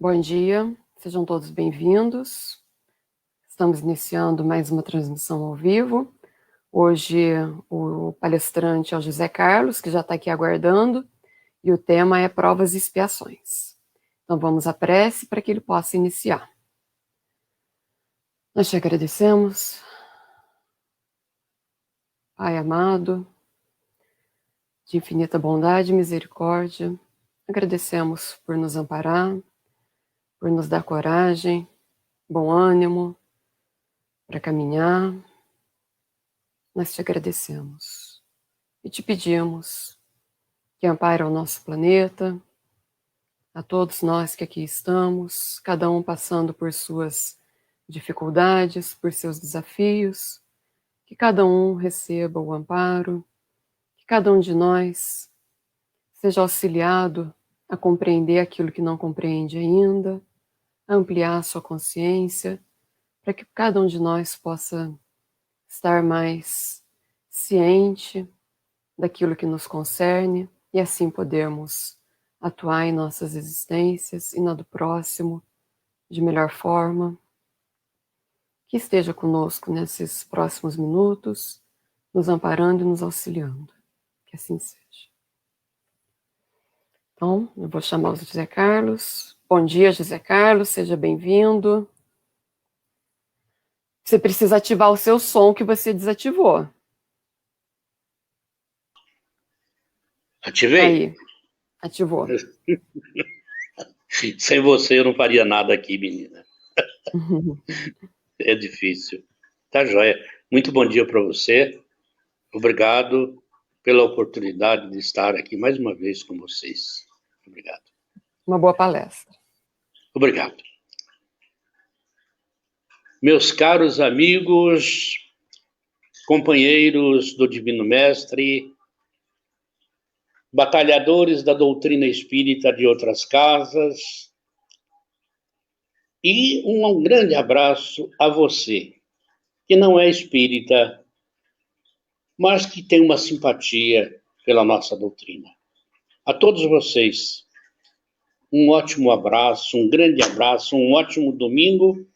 Bom dia, sejam todos bem-vindos. Estamos iniciando mais uma transmissão ao vivo. Hoje o palestrante é o José Carlos, que já está aqui aguardando, e o tema é provas e expiações. Então vamos à prece para que ele possa iniciar. Nós te agradecemos, Pai amado, de infinita bondade e misericórdia. Agradecemos por nos amparar, por nos dar coragem, bom ânimo para caminhar. Nós te agradecemos e te pedimos que ampare o nosso planeta, a todos nós que aqui estamos, cada um passando por suas dificuldades, por seus desafios, que cada um receba o amparo, que cada um de nós seja auxiliado a compreender aquilo que não compreende ainda, a ampliar a sua consciência, para que cada um de nós possa estar mais ciente daquilo que nos concerne e assim podermos atuar em nossas existências e na do próximo de melhor forma. Que esteja conosco nesses próximos minutos, nos amparando e nos auxiliando. Que assim seja. Então, eu vou chamar o José Carlos. Bom dia, José Carlos, seja bem-vindo. Você precisa ativar o seu som que você desativou. Ativei? Aí, ativou. Sem você eu não faria nada aqui, menina. É difícil. Tá joia. Muito bom dia para você. Obrigado pela oportunidade de estar aqui mais uma vez com vocês. Obrigado. Uma boa palestra. Obrigado. Meus caros amigos, companheiros do Divino Mestre, batalhadores da doutrina espírita de outras casas, e um grande abraço a você, que não é espírita, mas que tem uma simpatia pela nossa doutrina. A todos vocês, um ótimo abraço, um grande abraço, um ótimo domingo,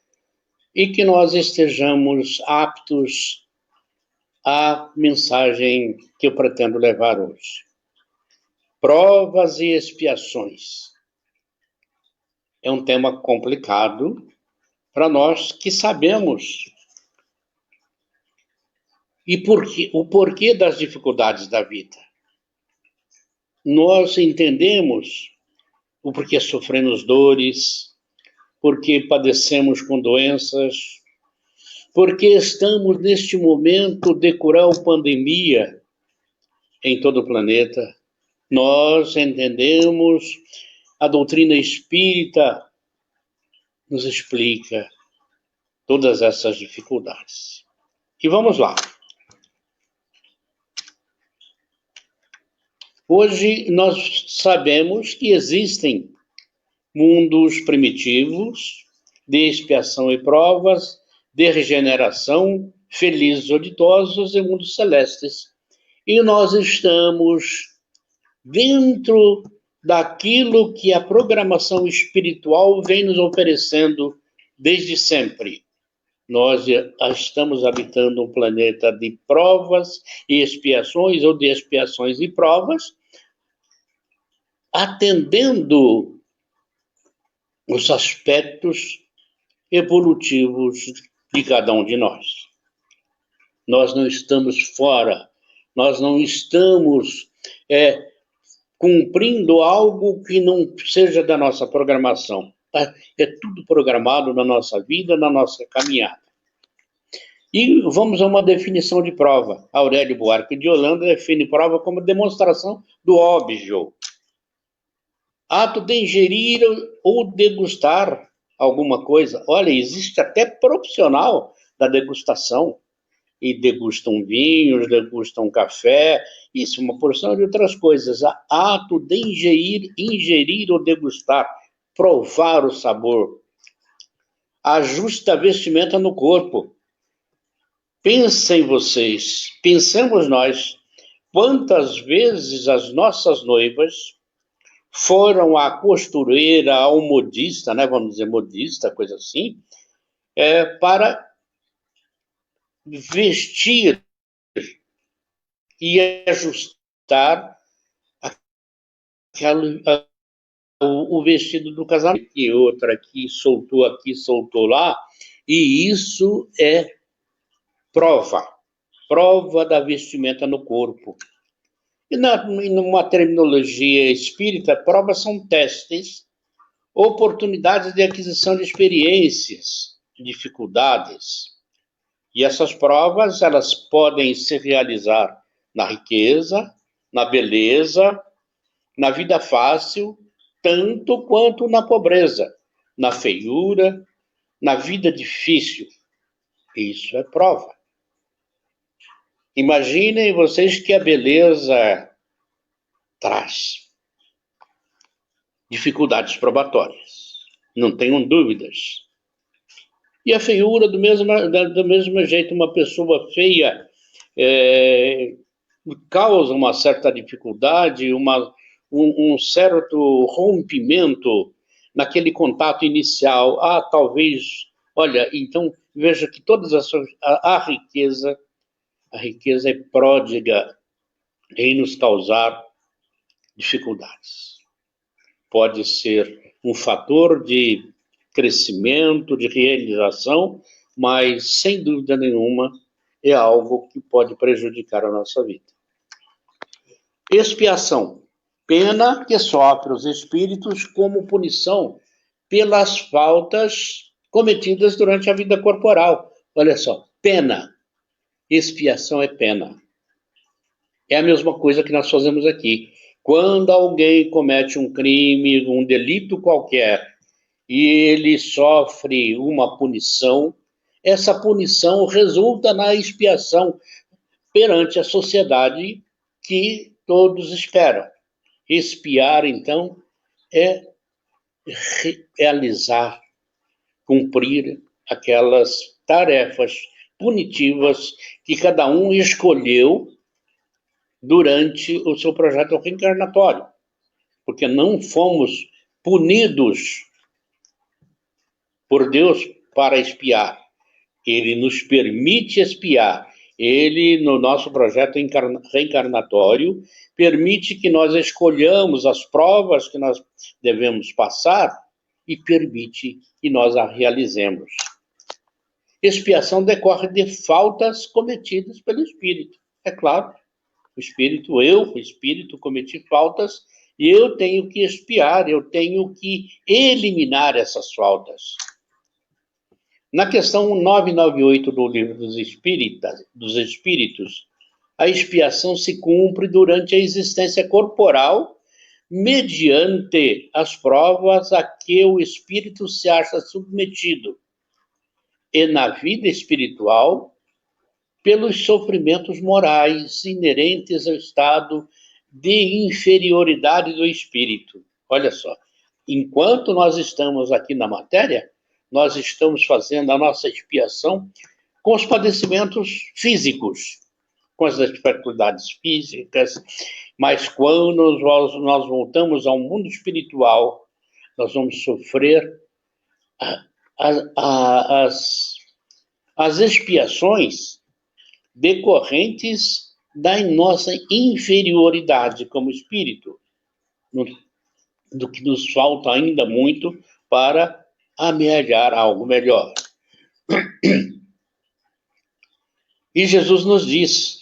e que nós estejamos aptos à mensagem que eu pretendo levar hoje. Provas e expiações. É um tema complicado para nós que sabemos o porquê das dificuldades da vida. Nós entendemos o porquê sofremos dores, porque padecemos com doenças, porque estamos neste momento de cruel pandemia em todo o planeta. Nós entendemos, a doutrina espírita nos explica todas essas dificuldades. E vamos lá. Hoje nós sabemos que existem mundos primitivos, de expiação e provas, de regeneração, felizes ou ditosos, e mundos celestes. E nós estamos dentro daquilo que a programação espiritual vem nos oferecendo desde sempre. Nós estamos habitando um planeta de provas e expiações, ou de expiações e provas, atendendo os aspectos evolutivos de cada um de nós. Nós não estamos fora, nós não estamos cumprindo algo que não seja da nossa programação. É tudo programado na nossa vida, na nossa caminhada. E vamos a uma definição de prova. Aurélio Buarque de Holanda define prova como demonstração do óbvio. Ato de ingerir ou degustar alguma coisa. Olha, existe até profissional da degustação. E degustam vinhos, degustam café, isso, uma porção de outras coisas. Ato de ingerir ou degustar, provar o sabor. Ajusta a vestimenta no corpo. Pensem vocês, pensemos nós, quantas vezes as nossas noivas foram à costureira, ao modista, né, vamos dizer modista, coisa assim, para vestir e ajustar o vestido do casamento. E outra aqui, soltou lá, e isso é prova da vestimenta no corpo. E numa terminologia espírita, provas são testes, oportunidades de aquisição de experiências, dificuldades. E essas provas, elas podem se realizar na riqueza, na beleza, na vida fácil, tanto quanto na pobreza, na feiura, na vida difícil. Isso é prova. Imaginem vocês que a beleza traz dificuldades probatórias. Não tenham dúvidas. E a feiura, do mesmo jeito, uma pessoa feia causa uma certa dificuldade, um certo rompimento naquele contato inicial. Talvez, olha, então veja que a riqueza é pródiga em nos causar dificuldades. Pode ser um fator de crescimento, de realização, mas, sem dúvida nenhuma, é algo que pode prejudicar a nossa vida. Expiação. Pena que sofre os espíritos como punição pelas faltas cometidas durante a vida corporal. Olha só, pena. Expiação é pena. É a mesma coisa que nós fazemos aqui. Quando alguém comete um crime, um delito qualquer, e ele sofre uma punição, essa punição resulta na expiação perante a sociedade que todos esperam. Expiar, então, é realizar, cumprir aquelas tarefas punitivas que cada um escolheu durante o seu projeto reencarnatório, porque não fomos punidos por Deus para expiar. Ele nos permite expiar. Ele, no nosso projeto reencarnatório, permite que nós escolhamos as provas que nós devemos passar e permite que nós a realizemos. Expiação decorre de faltas cometidas pelo espírito. É claro, o espírito, cometi faltas e eu tenho que expiar, eu tenho que eliminar essas faltas. Na questão 998 do Livro dos Espíritos, a expiação se cumpre durante a existência corporal, mediante as provas a que o espírito se acha submetido, e na vida espiritual, pelos sofrimentos morais inerentes ao estado de inferioridade do espírito. Olha só, enquanto nós estamos aqui na matéria, nós estamos fazendo a nossa expiação com os padecimentos físicos, com as dificuldades físicas, mas quando nós voltamos ao mundo espiritual, nós vamos sofrer as expiações decorrentes da nossa inferioridade como espírito, do que nos falta ainda muito para amealhar algo melhor. E Jesus nos diz: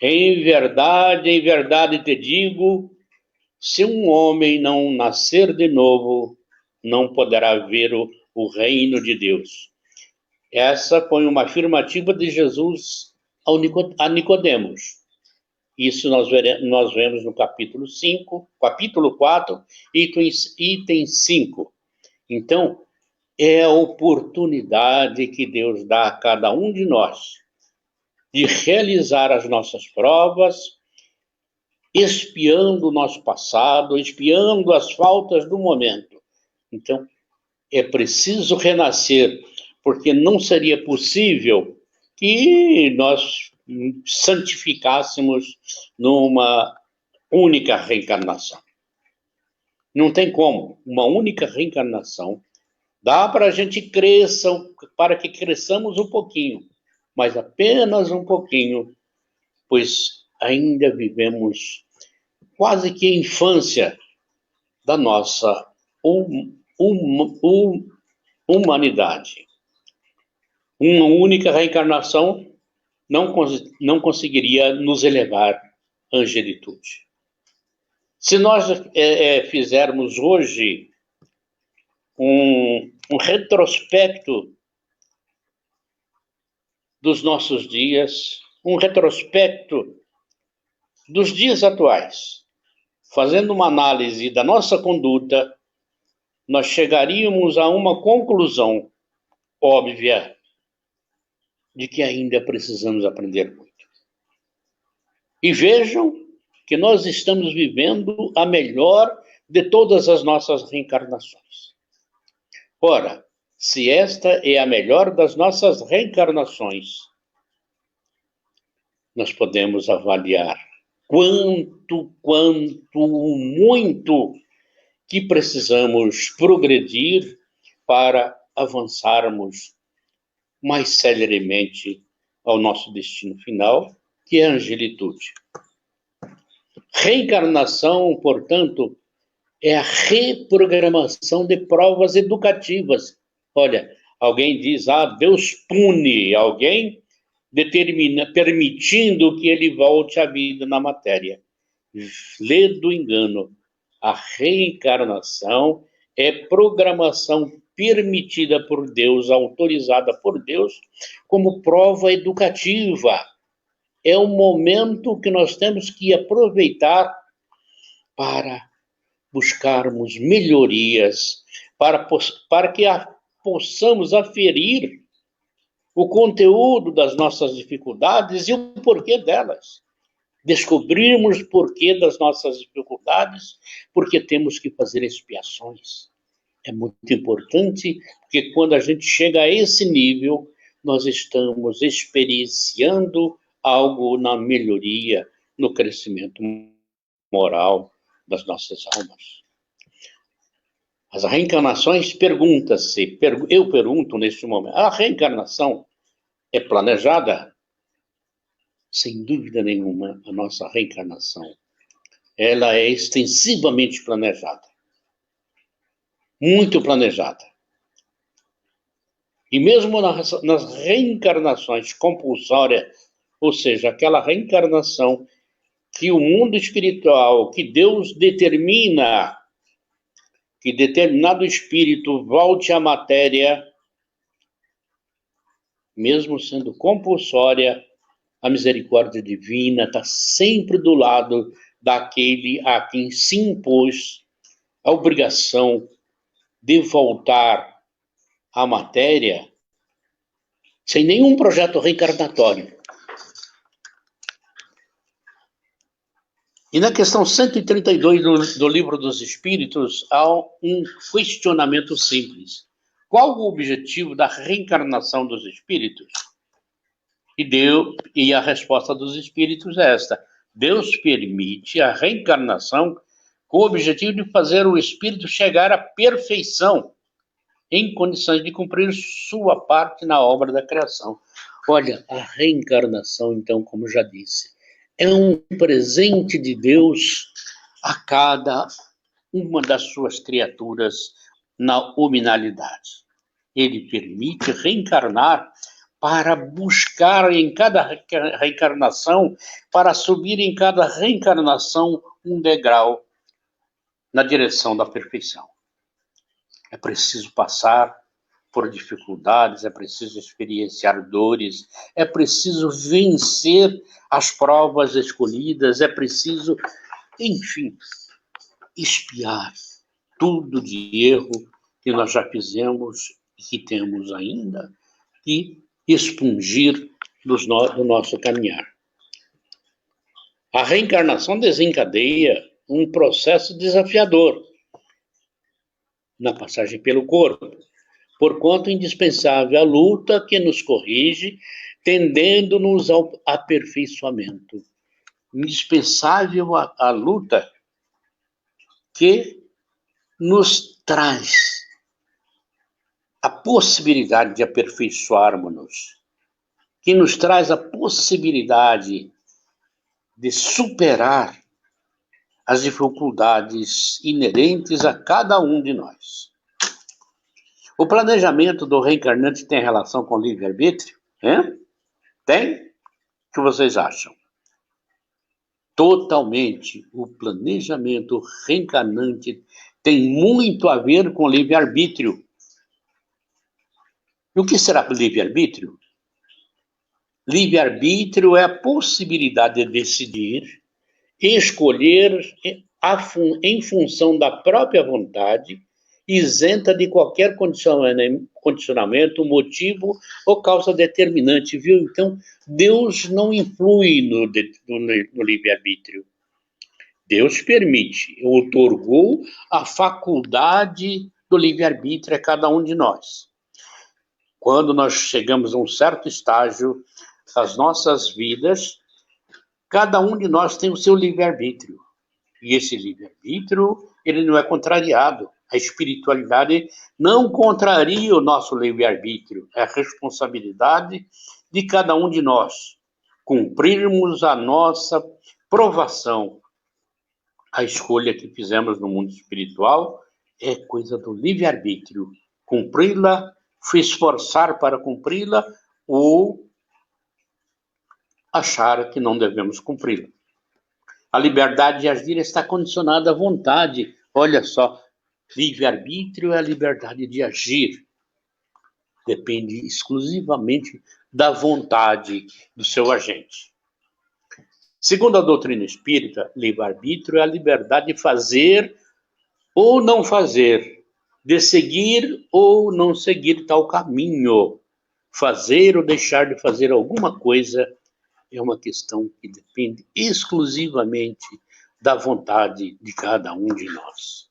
em verdade te digo, se um homem não nascer de novo, não poderá ver o reino de Deus. Essa foi uma afirmativa de Jesus a Nicodemos. Isso nós vemos no capítulo 4, item 5. Então, é a oportunidade que Deus dá a cada um de nós de realizar as nossas provas, expiando o nosso passado, expiando as faltas do momento. Então, é preciso renascer, porque não seria possível que nós santificássemos numa única reencarnação. Não tem como. Uma única reencarnação. Dá para a gente para que cresçamos um pouquinho, mas apenas um pouquinho, pois ainda vivemos quase que a infância da nossa humanidade. Uma única reencarnação não conseguiria nos elevar à angelitude. Se nós fizermos hoje um retrospecto dos nossos dias, um retrospecto dos dias atuais, fazendo uma análise da nossa conduta, nós chegaríamos a uma conclusão óbvia de que ainda precisamos aprender muito. E vejam que nós estamos vivendo a melhor de todas as nossas reencarnações. Ora, se esta é a melhor das nossas reencarnações, nós podemos avaliar quanto, muito que precisamos progredir para avançarmos mais celeremente ao nosso destino final, que é a angelitude. Reencarnação, portanto, é a reprogramação de provas educativas. Olha, alguém diz, Deus pune alguém, permitindo que ele volte à vida na matéria. Lê do engano. A reencarnação é programação permitida por Deus, autorizada por Deus, como prova educativa. É um momento que nós temos que aproveitar para buscarmos melhorias, para que possamos aferir o conteúdo das nossas dificuldades e o porquê delas. Descobrirmos o porquê das nossas dificuldades, porque temos que fazer expiações. É muito importante, porque quando a gente chega a esse nível, nós estamos experienciando algo na melhoria, no crescimento moral das nossas almas. As reencarnações, eu pergunto neste momento, a reencarnação é planejada? Sem dúvida nenhuma, a nossa reencarnação, ela é extensivamente planejada. Muito planejada. E mesmo nas reencarnações compulsórias, ou seja, aquela reencarnação que o mundo espiritual, que Deus determina que determinado espírito volte à matéria, mesmo sendo compulsória, a misericórdia divina está sempre do lado daquele a quem se impôs a obrigação de voltar à matéria sem nenhum projeto reencarnatório. E na questão 132 do Livro dos Espíritos, há um questionamento simples. Qual o objetivo da reencarnação dos espíritos? E a resposta dos espíritos é esta. Deus permite a reencarnação com o objetivo de fazer o espírito chegar à perfeição, em condições de cumprir sua parte na obra da criação. Olha, a reencarnação, então, como já disse, é um presente de Deus a cada uma das suas criaturas na hominalidade. Ele permite reencarnar para buscar em cada reencarnação, para subir em cada reencarnação um degrau na direção da perfeição. É preciso passar por dificuldades, é preciso experienciar dores, é preciso vencer as provas escolhidas, é preciso, enfim, expiar tudo de erro que nós já fizemos e que temos ainda e expungir do nosso caminhar. A reencarnação desencadeia um processo desafiador na passagem pelo corpo, porquanto indispensável a luta que nos corrige, tendendo-nos ao aperfeiçoamento. Indispensável a luta que nos traz a possibilidade de aperfeiçoarmos-nos, que nos traz a possibilidade de superar as dificuldades inerentes a cada um de nós. O planejamento do reencarnante tem relação com o livre-arbítrio? Tem? O que vocês acham? Totalmente. O planejamento reencarnante tem muito a ver com o livre-arbítrio. E o que será livre-arbítrio? Livre-arbítrio é a possibilidade de decidir, escolher em função da própria vontade, isenta de qualquer condicionamento, motivo ou causa determinante, viu? Então, Deus não influi no livre-arbítrio. Deus permite, outorgou a faculdade do livre-arbítrio a cada um de nós. Quando nós chegamos a um certo estágio das nossas vidas, cada um de nós tem o seu livre-arbítrio. E esse livre-arbítrio, ele não é contrariado. A espiritualidade não contraria o nosso livre-arbítrio. É a responsabilidade de cada um de nós cumprirmos a nossa provação. A escolha que fizemos no mundo espiritual é coisa do livre-arbítrio. Cumpri-la, esforçar para cumpri-la ou achar que não devemos cumpri-la. A liberdade de agir está condicionada à vontade. Olha só, livre-arbítrio é a liberdade de agir. Depende exclusivamente da vontade do seu agente. Segundo a doutrina espírita, livre-arbítrio é a liberdade de fazer ou não fazer, de seguir ou não seguir tal caminho. Fazer ou deixar de fazer alguma coisa é uma questão que depende exclusivamente da vontade de cada um de nós.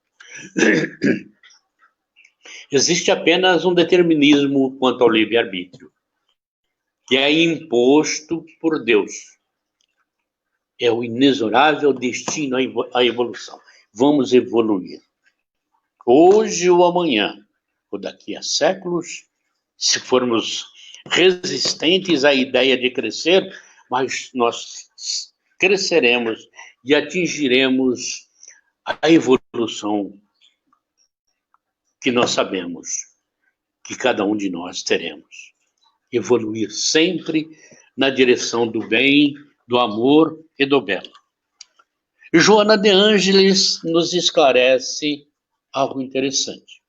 Existe apenas um determinismo quanto ao livre-arbítrio, que é imposto por Deus. É o inexorável destino à evolução. Vamos evoluir. Hoje ou amanhã, ou daqui a séculos, se formos resistentes à ideia de crescer, mas nós cresceremos e atingiremos a evolução que nós sabemos que cada um de nós teremos. Evoluir sempre na direção do bem, do amor e do belo. Joana de Ângeles nos esclarece algo interessante.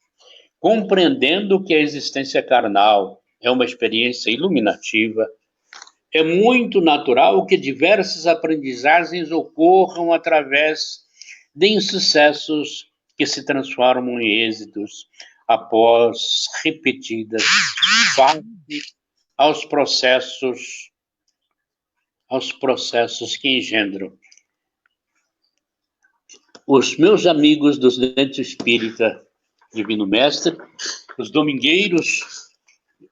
Compreendendo que a existência carnal é uma experiência iluminativa, é muito natural que diversas aprendizagens ocorram através de insucessos que se transformam em êxitos após repetidas fases aos processos que engendram. Os meus amigos do Centro Espírita Divino Mestre, os domingueiros,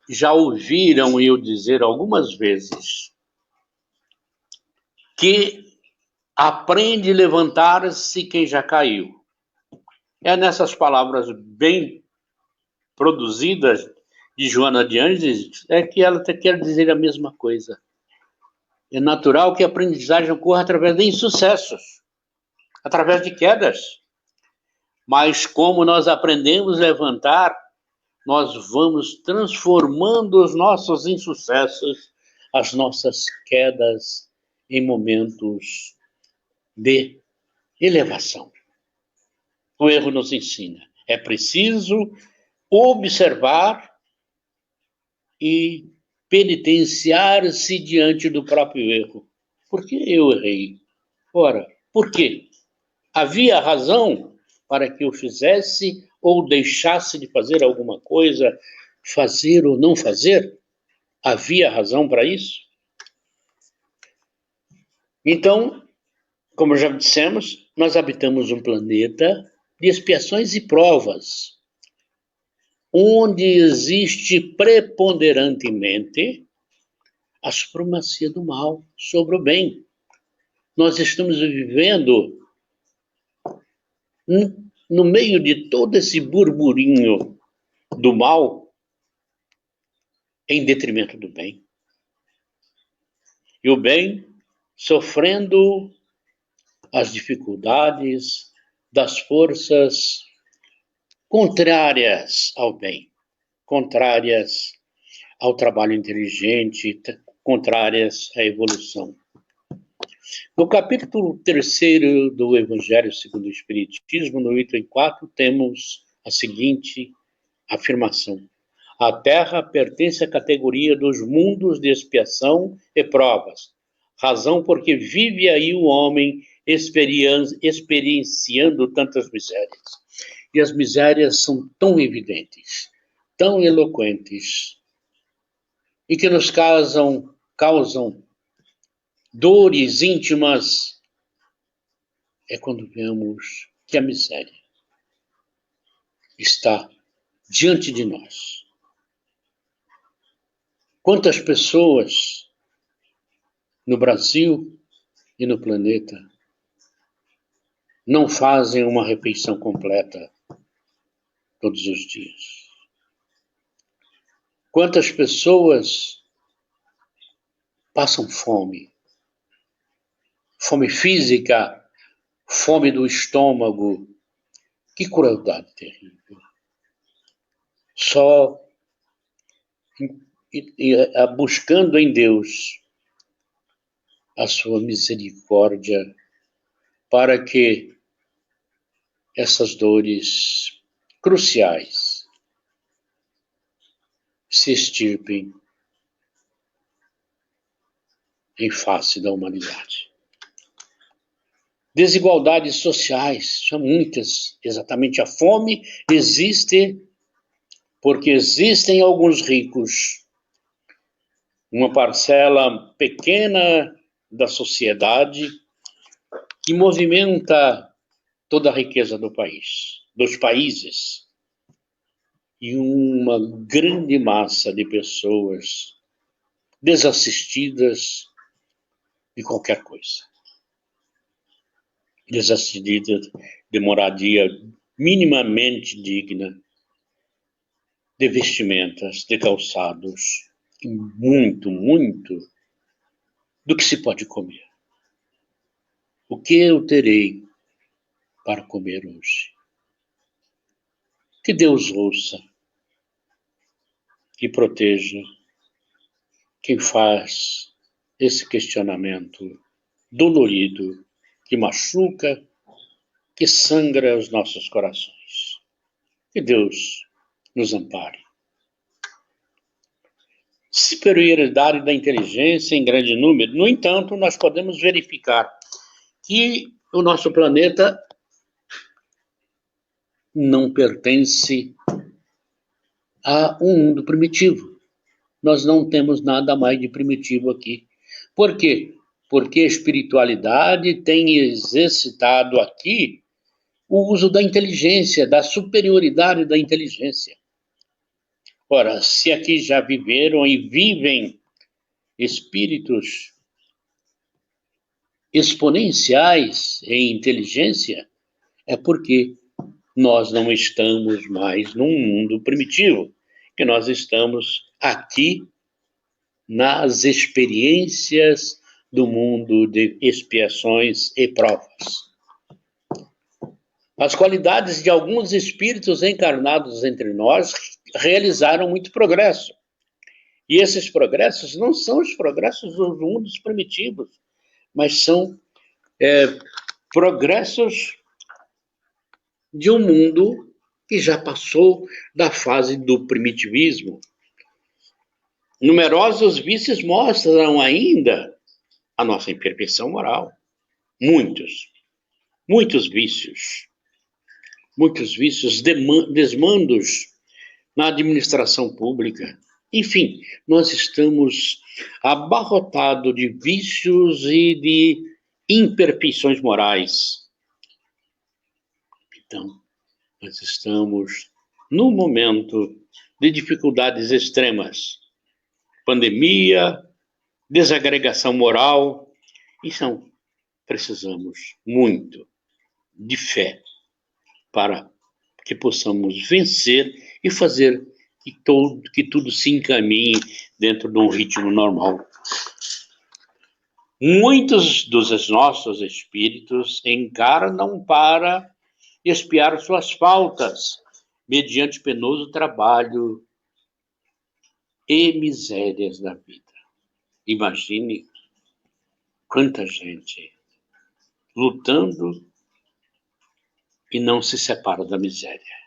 já ouviram eu dizer algumas vezes que aprende a levantar-se quem já caiu. É nessas palavras bem produzidas de Joana de Ângeles é que ela quer dizer a mesma coisa. É natural que a aprendizagem ocorra através de insucessos, através de quedas. Mas como nós aprendemos a levantar, nós vamos transformando os nossos insucessos, as nossas quedas, em momentos de elevação. O erro nos ensina. É preciso observar e penitenciar-se diante do próprio erro. Por que eu errei? Ora, por quê? Havia razão para que eu fizesse ou deixasse de fazer alguma coisa, fazer ou não fazer? Havia razão para isso? Então, como já dissemos, nós habitamos um planeta de expiações e provas, onde existe preponderantemente a supremacia do mal sobre o bem. Nós estamos vivendo no meio de todo esse burburinho do mal, em detrimento do bem. E o bem sofrendo as dificuldades das forças contrárias ao bem, contrárias ao trabalho inteligente, contrárias à evolução. No capítulo 3º do Evangelho segundo o Espiritismo, no item 4, temos a seguinte afirmação: a Terra pertence à categoria dos mundos de expiação e provas, razão porque vive aí o homem experienciando tantas misérias. E as misérias são tão evidentes, tão eloquentes, e que nos causam dores íntimas, é quando vemos que a miséria está diante de nós. Quantas pessoas no Brasil e no planeta não fazem uma refeição completa todos os dias? Quantas pessoas passam fome? Fome física, fome do estômago. Que crueldade terrível. Só buscando em Deus a sua misericórdia para que essas dores cruciais se extirpem em face da humanidade. Desigualdades sociais, são muitas. Exatamente, a fome existe porque existem alguns ricos, uma parcela pequena da sociedade que movimenta toda a riqueza do país, dos países, e uma grande massa de pessoas desassistidas de qualquer coisa. Desassistidas de moradia minimamente digna, de vestimentas, de calçados, e muito, muito do que se pode comer. O que eu terei para comer hoje? Que Deus ouça e proteja quem faz esse questionamento dolorido, que machuca, que sangra os nossos corações. Que Deus nos ampare. Superioridade da inteligência em grande número. No entanto, nós podemos verificar que o nosso planeta não pertence a um mundo primitivo. Nós não temos nada mais de primitivo aqui. Por quê? Porque a espiritualidade tem exercitado aqui o uso da inteligência, da superioridade da inteligência. Ora, se aqui já viveram e vivem espíritos exponenciais em inteligência, é porque nós não estamos mais num mundo primitivo, que nós estamos aqui nas experiências do mundo de expiações e provas. As qualidades de alguns espíritos encarnados entre nós realizaram muito progresso. E esses progressos não são os progressos dos mundos primitivos, mas são progressos de um mundo que já passou da fase do primitivismo. Numerosos vícios mostram ainda a nossa imperfeição moral. Muitos vícios. Muitos vícios, desmandos na administração pública. Enfim, nós estamos abarrotados de vícios e de imperfeições morais. Então, nós estamos num momento de dificuldades extremas. Pandemia, desagregação moral. Então, precisamos muito de fé. para que possamos vencer e fazer que tudo se encaminhe dentro de um ritmo normal. Muitos dos nossos espíritos encarnam para expiar suas faltas, mediante penoso trabalho e misérias da vida. Imagine quanta gente lutando e não se separa da miséria.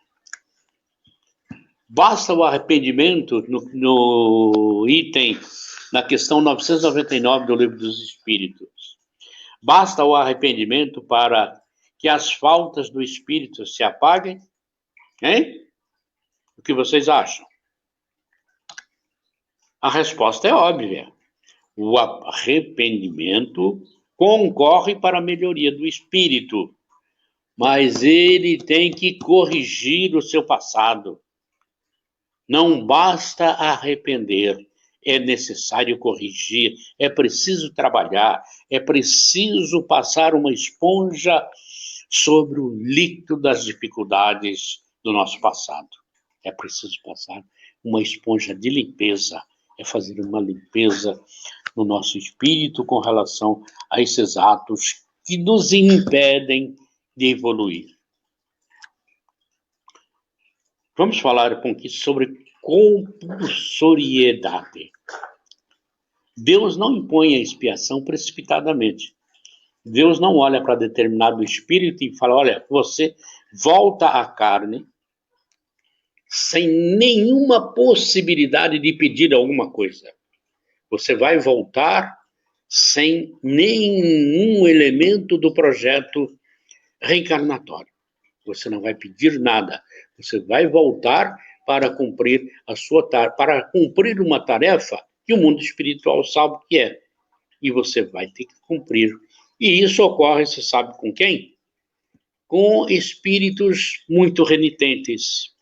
Basta o arrependimento no item, na questão 999 do Livro dos Espíritos. Basta o arrependimento para que as faltas do espírito se apaguem? Hein? O que vocês acham? A resposta é óbvia. O arrependimento concorre para a melhoria do espírito, mas ele tem que corrigir o seu passado. Não basta arrepender, é necessário corrigir, é preciso trabalhar, é preciso passar uma esponja sobre o líquido das dificuldades do nosso passado. É preciso passar uma esponja de limpeza, é fazer uma limpeza no nosso espírito com relação a esses atos que nos impedem de evoluir. Vamos falar sobre compulsoriedade. Deus não impõe a expiação precipitadamente. Deus não olha para determinado espírito e fala, olha, você volta à carne sem nenhuma possibilidade de pedir alguma coisa. Você vai voltar sem nenhum elemento do projeto reencarnatório. Você não vai pedir nada. Você vai voltar para cumprir para cumprir uma tarefa que o mundo espiritual sabe que é. E você vai ter que cumprir. E isso ocorre, você sabe com quem? Com espíritos muito renitentes.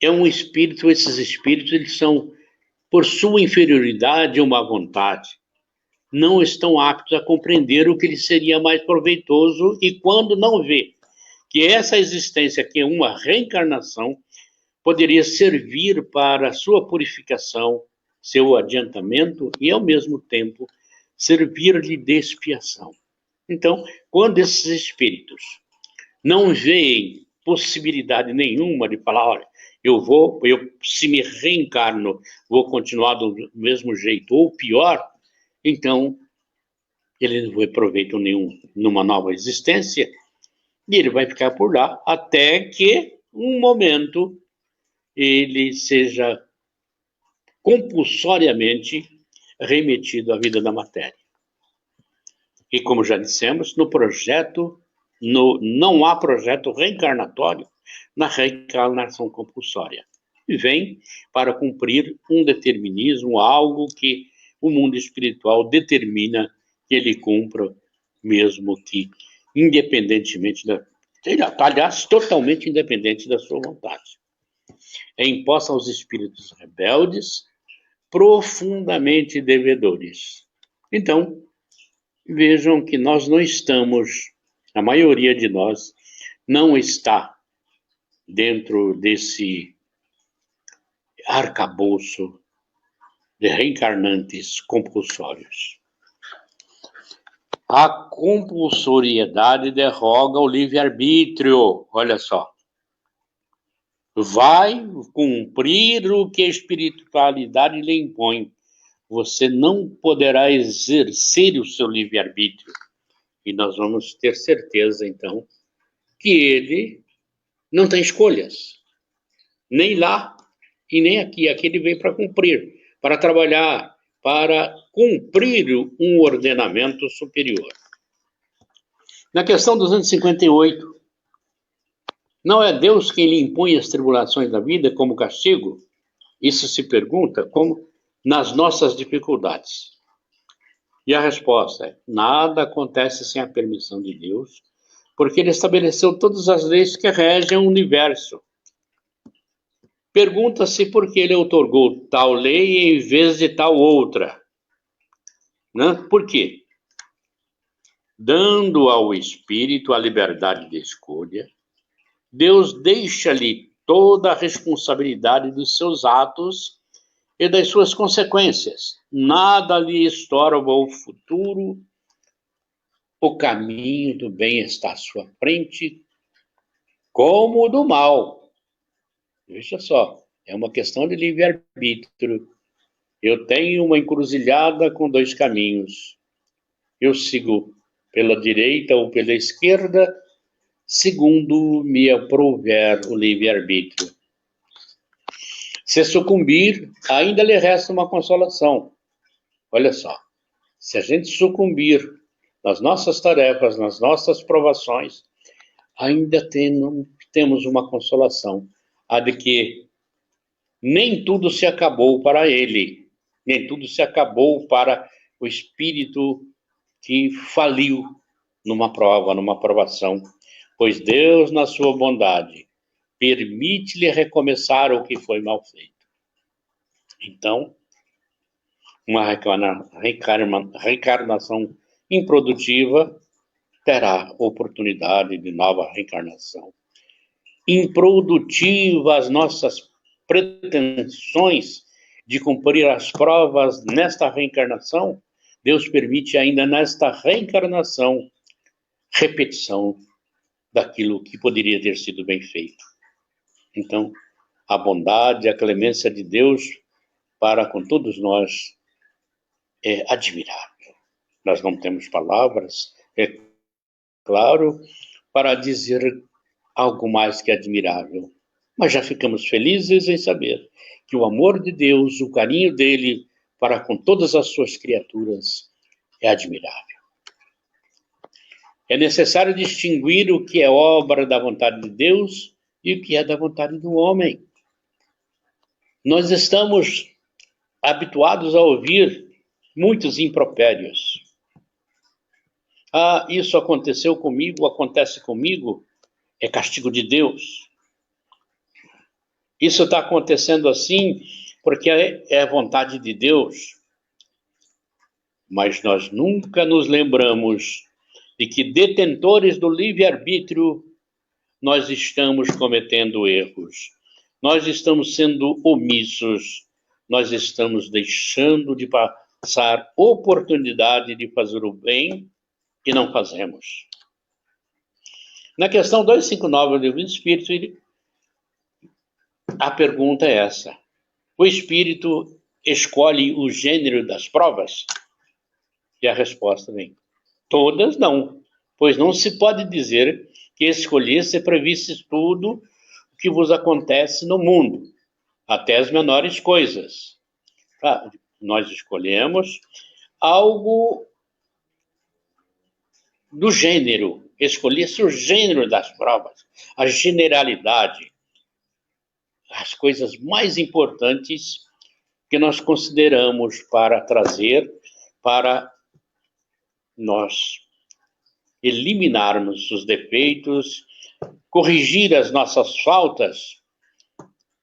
Esses espíritos, eles são, por sua inferioridade ou má vontade, não estão aptos a compreender o que lhes seria mais proveitoso e quando não vê que essa existência, que é uma reencarnação, poderia servir para sua purificação, seu adiantamento e, ao mesmo tempo, servir-lhe de expiação. Então, quando esses espíritos não veem possibilidade nenhuma de falar, olha, se me reencarno, vou continuar do mesmo jeito, ou pior, então, ele não vê proveito nenhum numa nova existência, e ele vai ficar por lá até que, um momento, ele seja compulsoriamente remetido à vida da matéria. E como já dissemos, não há projeto reencarnatório na reencarnação compulsória. E vem para cumprir um determinismo, algo que o mundo espiritual determina que ele cumpra, mesmo que independentemente aliás, totalmente independente da sua vontade. É imposta aos espíritos rebeldes, profundamente devedores. Então, vejam que nós não estamos, a maioria de nós, não está dentro desse arcabouço de reencarnantes compulsórios. A compulsoriedade derroga o livre-arbítrio, olha só. Vai cumprir o que a espiritualidade lhe impõe. Você não poderá exercer o seu livre-arbítrio. E nós vamos ter certeza, então, que ele não tem escolhas. Nem lá e nem aqui. Aqui ele vem para cumprir, para trabalhar, para cumprir um ordenamento superior. Na questão 258, não é Deus quem lhe impõe as tribulações da vida como castigo? Isso se pergunta como nas nossas dificuldades. E a resposta é, nada acontece sem a permissão de Deus, porque ele estabeleceu todas as leis que regem o universo. Pergunta-se por que ele outorgou tal lei em vez de tal outra. Né? Por quê? dando ao espírito a liberdade de escolha, Deus deixa-lhe toda a responsabilidade dos seus atos e das suas consequências. Nada lhe estorva o futuro, o caminho do bem está à sua frente, como o do mal. Veja só, é uma questão de livre-arbítrio. Eu tenho uma encruzilhada com dois caminhos. Eu sigo pela direita ou pela esquerda, segundo me aprouver o livre-arbítrio. Se sucumbir, ainda lhe resta uma consolação. Olha só, se a gente sucumbir nas nossas tarefas, nas nossas provações, ainda temos uma consolação, a de que nem tudo se acabou para ele, nem tudo se acabou para o espírito que faliu numa prova, numa provação, pois Deus, na sua bondade, permite-lhe recomeçar o que foi mal feito. Então, uma reencarnação improdutiva terá oportunidade de nova reencarnação. Improdutivas nossas pretensões de cumprir as provas nesta reencarnação, Deus permite ainda nesta reencarnação repetição daquilo que poderia ter sido bem feito. Então, a bondade, a clemência de Deus para com todos nós é admirável. Nós não temos palavras, é claro, para dizer algo mais que admirável. Mas já ficamos felizes em saber que o amor de Deus, o carinho dele para com todas as suas criaturas é admirável. É necessário distinguir o que é obra da vontade de Deus e o que é da vontade do homem. Nós estamos habituados a ouvir muitos impropérios. Ah, isso aconteceu comigo, acontece comigo, é castigo de Deus. Isso está acontecendo assim porque é a vontade de Deus. Mas nós nunca nos lembramos de que, detentores do livre-arbítrio, nós estamos cometendo erros. Nós estamos sendo omissos. Nós estamos deixando de passar oportunidade de fazer o bem e não fazemos. Na questão 259 do Livro do Espírito, a pergunta é essa: o Espírito escolhe o gênero das provas? E a resposta vem: todas não, pois não se pode dizer que escolhesse e previsse tudo o que vos acontece no mundo, até as menores coisas. Nós escolhemos algo do gênero, escolhesse o gênero das provas, a generalidade, as coisas mais importantes que nós consideramos para trazer, para nós eliminarmos os defeitos, corrigir as nossas faltas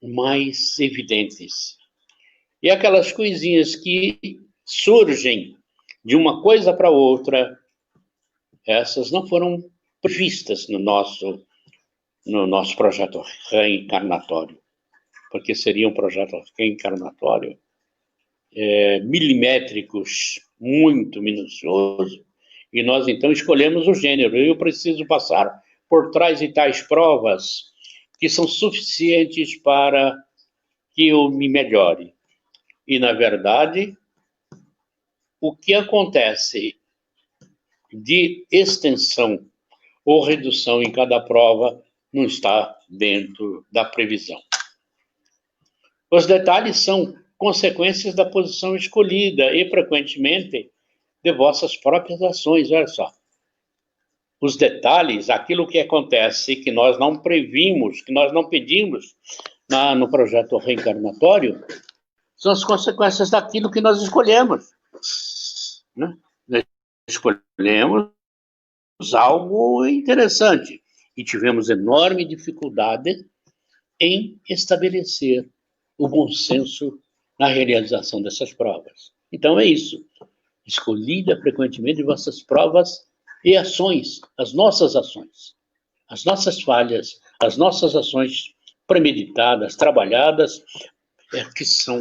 mais evidentes. E aquelas coisinhas que surgem de uma coisa para outra, essas não foram previstas no nosso projeto reencarnatório, porque seria um projeto reencarnatório milimétricos, muito minucioso, e nós então escolhemos o gênero. Eu preciso passar por trás de tais provas que são suficientes para que eu me melhore. E, na verdade, o que acontece de extensão ou redução em cada prova não está dentro da previsão. Os detalhes são consequências da posição escolhida e, frequentemente, de vossas próprias ações. Olha só. Os detalhes, aquilo que acontece, que nós não previmos, que nós não pedimos no projeto reencarnatório, são as consequências daquilo que nós escolhemos. Né? Nós escolhemos algo interessante e tivemos enorme dificuldade em estabelecer o bom senso na realização dessas provas. Então é isso. Escolhida frequentemente vossas provas e ações, as nossas falhas, as nossas ações premeditadas, trabalhadas, que são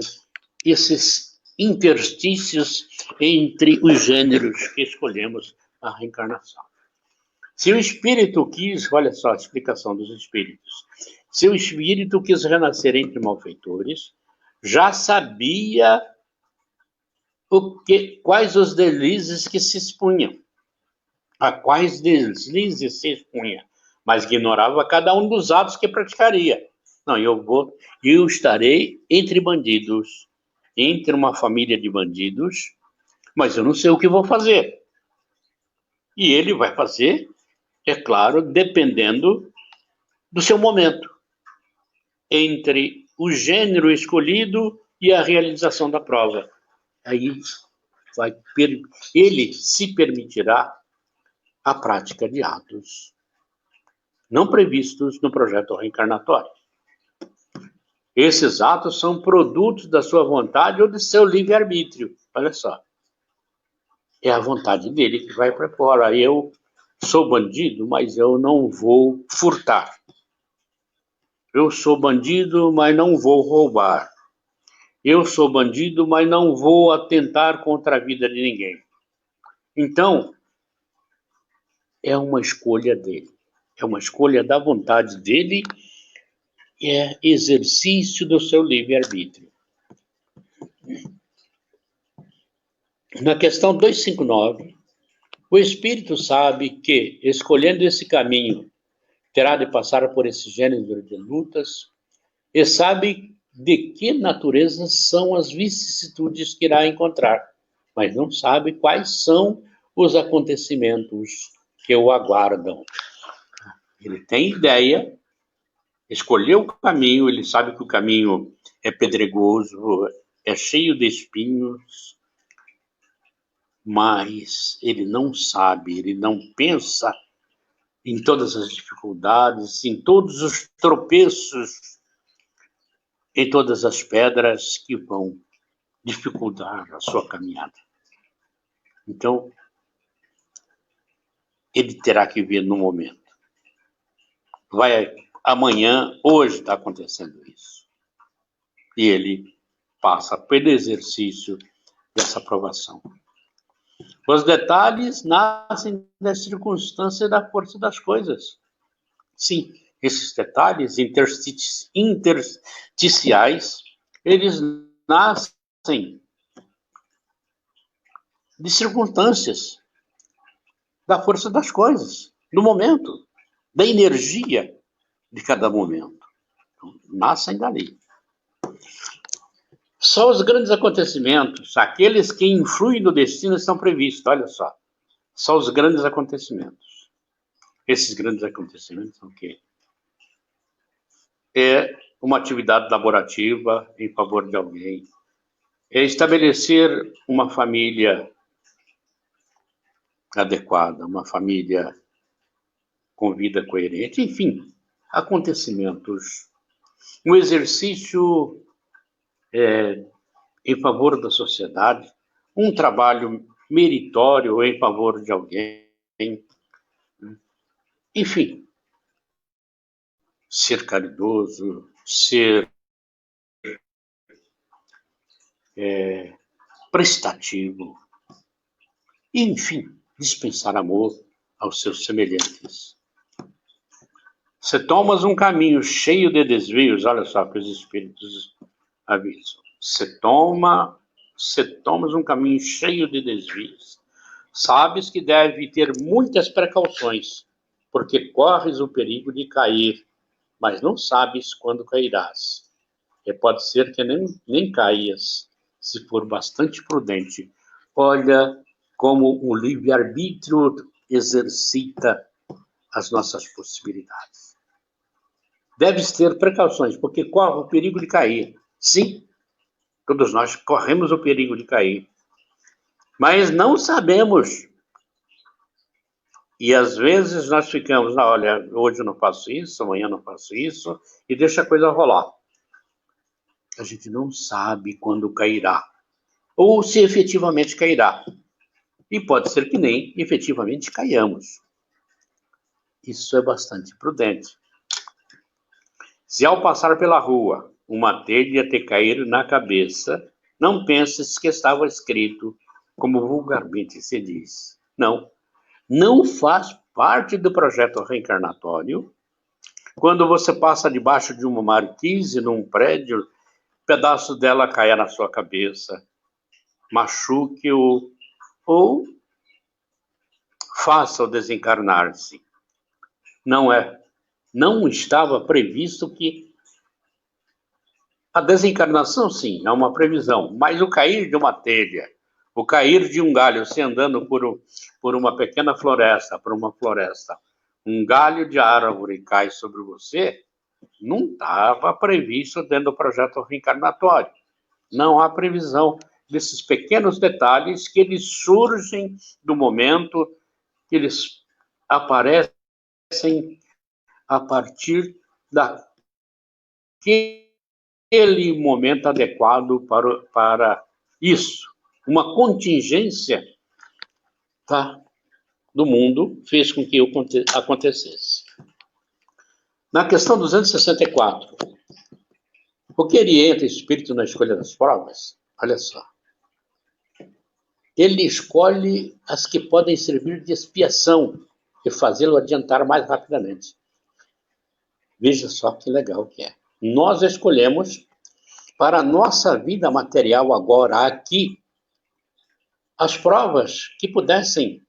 esses interstícios entre os gêneros que escolhemos a reencarnação. Se o espírito quis, olha só a explicação dos espíritos, se o espírito quis renascer entre malfeitores, já sabia quais os deslizes que se expunham, a quais deslizes se expunha, mas ignorava cada um dos atos que praticaria. Não, eu estarei entre bandidos, entre uma família de bandidos, mas eu não sei o que vou fazer. E ele vai fazer, é claro, dependendo do seu momento, entre o gênero escolhido e a realização da prova. Aí ele se permitirá a prática de atos não previstos no projeto reencarnatório. Esses atos são produtos da sua vontade ou do seu livre-arbítrio. Olha só. É a vontade dele que vai para fora. Eu sou bandido, mas eu não vou furtar. Eu sou bandido, mas não vou roubar. Eu sou bandido, mas não vou atentar contra a vida de ninguém. Então, é uma escolha dele. É uma escolha da vontade dele, é exercício do seu livre-arbítrio. Na questão 259, o espírito sabe que, escolhendo esse caminho, terá de passar por esse gênero de lutas, e sabe de que natureza são as vicissitudes que irá encontrar, mas não sabe quais são os acontecimentos que o aguardam. Ele tem ideia, escolheu o caminho, ele sabe que o caminho é pedregoso, é cheio de espinhos, mas ele não sabe, ele não pensa em todas as dificuldades, em todos os tropeços, em todas as pedras que vão dificultar a sua caminhada. Então, ele terá que ver no momento. Amanhã, hoje está acontecendo isso. E ele passa pelo exercício dessa provação. Os detalhes nascem da circunstância e da força das coisas. Sim, esses detalhes intersticiais, eles nascem de circunstâncias, da força das coisas, do momento, da energia de cada momento. Então, nascem dali. Só os grandes acontecimentos, aqueles que influem no destino, estão previstos, olha só. Só os grandes acontecimentos. Esses grandes acontecimentos são o quê? É uma atividade laborativa em favor de alguém. É estabelecer uma família adequada, uma família com vida coerente, enfim, acontecimentos. Um exercício em favor da sociedade, um trabalho meritório em favor de alguém, enfim, ser caridoso, ser prestativo, enfim, dispensar amor aos seus semelhantes. Se tomas um caminho cheio de desvios, olha só que os espíritos avisam. Se tomas um caminho cheio de desvios, sabes que deve ter muitas precauções, porque corres o perigo de cair, mas não sabes quando cairás. E pode ser que nem caias, se for bastante prudente. Olha como o livre-arbítrio exercita as nossas possibilidades. Deves ter precauções, porque corre o perigo de cair. Sim, todos nós corremos o perigo de cair. Mas não sabemos. E às vezes nós ficamos, olha, hoje eu não faço isso, amanhã eu não faço isso, e deixa a coisa rolar. A gente não sabe quando cairá, ou se efetivamente cairá. E pode ser que nem efetivamente caiamos. Isso é bastante prudente. Se ao passar pela rua uma telha te cair na cabeça, não penses que estava escrito, como vulgarmente se diz. Não. Não faz parte do projeto reencarnatório. Quando você passa debaixo de uma marquise num prédio, pedaço dela caia na sua cabeça, machuque-o ou faça-o desencarnar-se. Não é. Não estava previsto que a desencarnação, sim, é uma previsão, mas o cair de uma telha, o cair de um galho, você andando por uma pequena floresta, um galho de árvore cai sobre você, não estava previsto dentro do projeto reencarnatório. Não há previsão desses pequenos detalhes que eles surgem do momento, que eles aparecem a partir daquele momento adequado para isso. Uma contingência, tá, do mundo fez com que acontecesse. Na questão 264, o que orienta o espírito na escolha das provas? Olha só. Ele escolhe as que podem servir de expiação e fazê-lo adiantar mais rapidamente. Veja só que legal que é. Nós escolhemos para a nossa vida material agora, aqui, as provas que pudessem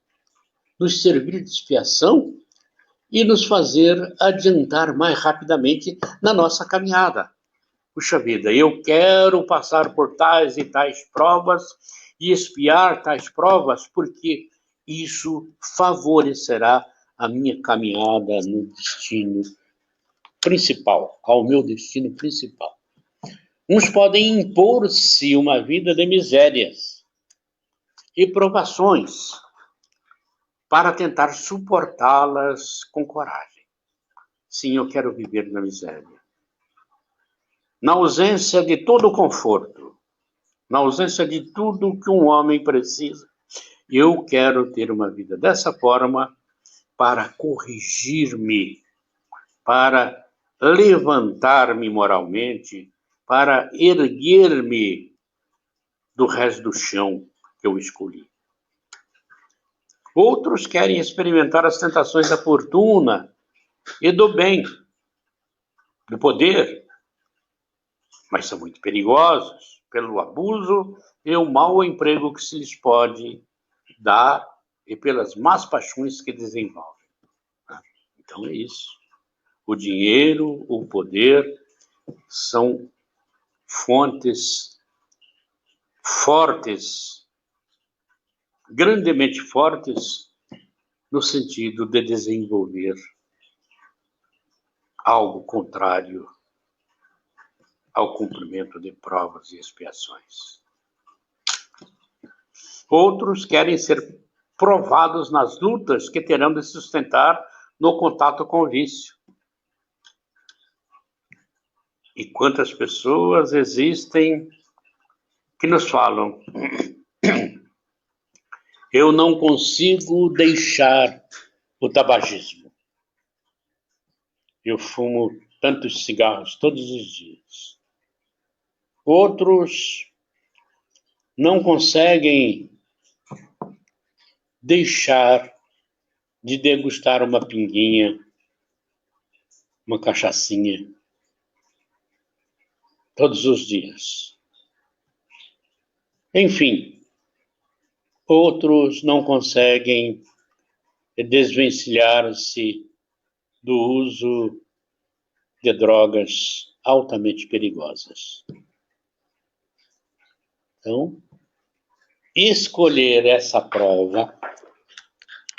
nos servir de expiação e nos fazer adiantar mais rapidamente na nossa caminhada. Puxa vida, eu quero passar por tais e tais provas e expiar tais provas porque isso favorecerá a minha caminhada no destino principal, ao meu destino principal. Uns podem impor-se uma vida de misérias e provações para tentar suportá-las com coragem. Sim, eu quero viver na miséria. Na ausência de todo o conforto, na ausência de tudo que um homem precisa, eu quero ter uma vida dessa forma para corrigir-me, para levantar-me moralmente, para erguer-me do resto do chão que eu escolhi. Outros querem experimentar as tentações da fortuna e do bem, do poder, mas são muito perigosos pelo abuso e o mau emprego que se lhes pode dar e pelas más paixões que desenvolvem. Então é isso. O dinheiro, o poder são fontes fortes, grandemente fortes, no sentido de desenvolver algo contrário ao cumprimento de provas e expiações. Outros querem ser provados nas lutas que terão de sustentar no contato com o vício. E quantas pessoas existem que nos falam: eu não consigo deixar o tabagismo. Eu fumo tantos cigarros todos os dias. Outros não conseguem deixar de degustar uma pinguinha, uma cachaçinha, todos os dias. Enfim, outros não conseguem desvencilhar-se do uso de drogas altamente perigosas. Então, escolher essa prova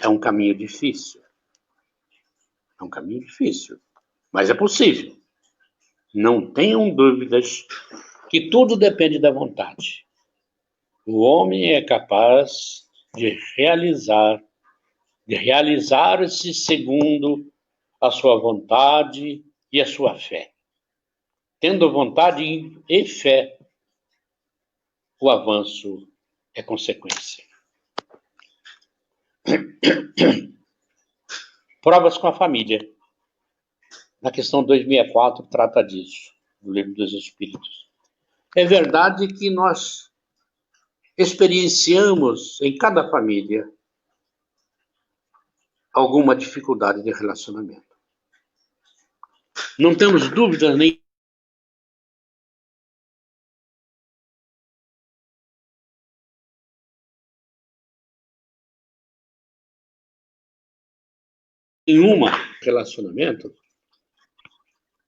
é um caminho difícil. É um caminho difícil, mas é possível. Não tenham dúvidas que tudo depende da vontade. O homem é capaz de realizar-se segundo a sua vontade e a sua fé. Tendo vontade e fé, o avanço é consequência. Provas com a família. Na questão 264 trata disso, no Livro dos Espíritos. É verdade que nós experienciamos em cada família alguma dificuldade de relacionamento. Não temos dúvida nenhuma relacionamento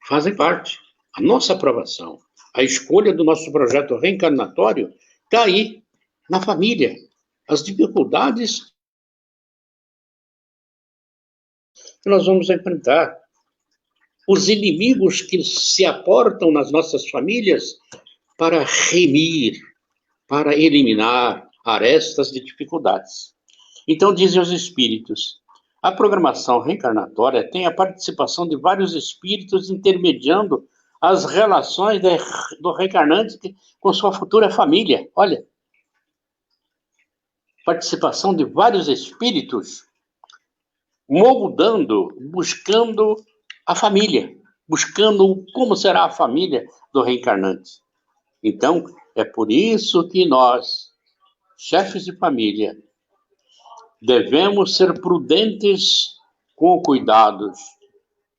fazem parte. A nossa aprovação, a escolha do nosso projeto reencarnatório está aí, na família. As dificuldades que nós vamos enfrentar. Os inimigos que se aportam nas nossas famílias para remir, para eliminar arestas de dificuldades. Então, dizem os espíritos, a programação reencarnatória tem a participação de vários espíritos intermediando as relações do reencarnante com sua futura família. Olha, participação de vários espíritos moldando, buscando a família, buscando como será a família do reencarnante. Então, é por isso que nós, chefes de família, devemos ser prudentes com cuidados